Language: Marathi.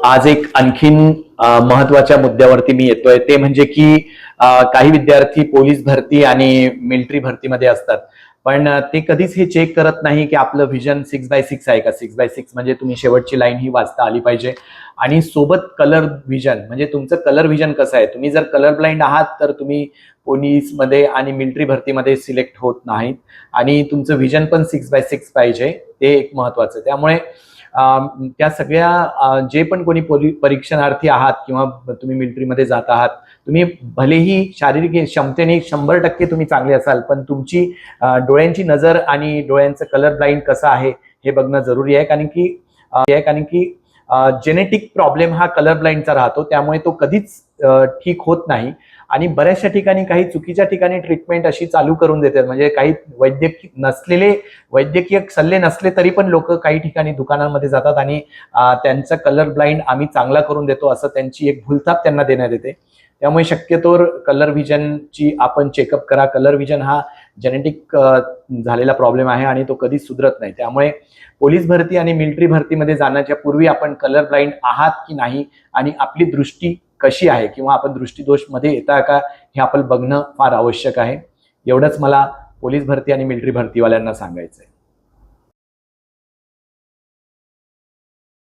आज एक आणखीन महत्वाच्या मुद्द्यावरती मी येतोय, ते म्हणजे की काही विद्यार्थी पोलीस भरती आणि मिलिटरी भरतीमध्ये असतात, पण ते कधीच हे चेक करत नाही की आपलं व्हिजन 6x6 आहे का. 6x6 म्हणजे तुम्ही शेवटची लाईन ही वाचता आली पाहिजे, आणि सोबत कलर व्हिजन म्हणजे तुमचं कलर व्हिजन कसं आहे. तुम्ही जर कलर ब्लाइंड आहात तर तुम्ही पोलीसमध्ये आणि मिलिटरी भरतीमध्ये सिलेक्ट होत नाहीत, आणि तुमचं व्हिजन पण 6x6 पाहिजे, ते एक महत्वाचं. त्यामुळे त्या सगळ्या जे पण कोणी परीक्षणार्थी आहात किंवा तुम्ही मिलिटरीमध्ये जात आहात, तुम्ही भलेही शारीरिक क्षमतेने 100% तुम्ही चांगले असाल, पण तुमची डोळ्यांची नजर आणि डोळ्यांचं कलर ब्लाइंड कसं आहे हे बघणं जरुरी आहे. कारण की जेनेटिक प्रॉब्लेम हा कलर ब्लाइंडचा राहतो, त्यामुळे तो कधीच ठीक होत नाही. आणि बऱ्याचशा ठिकाणी काही चुकीच्या ठिकाणी ट्रीटमेंट अशी चालू करून देतात, म्हणजे काही वैद्यकीय सल्ले नसले तरी पण लोक काही ठिकाणी दुकानांमध्ये जातात आणि त्यांचा कलर ब्लाइंड आम्ही चांगला करून देतो असं त्यांची एक भूलथाप त्यांना देण्यात येते. त्यामुळे शक्यतोवर कलर व्हिजनची आपण चेकअप करा. कलर व्हिजन हा जेनेटिक झालेला प्रॉब्लेम आहे आणि तो कधीच सुधरत नाही. त्यामुळे पोलीस भरती आणि मिलिटरी भरतीमध्ये जाण्याच्या पूर्वी आपण कलर ब्लाइंड आहात की नाही, आणि आपली दृष्टी कशी आहे किंवा आपण दृष्टीदोष मध्ये येता का, हे आपण बघणं फार आवश्यक आहे. एवढंच मला पोलीस भरती आणि मिलिटरी भरतीवाल्यांना सांगायचंय.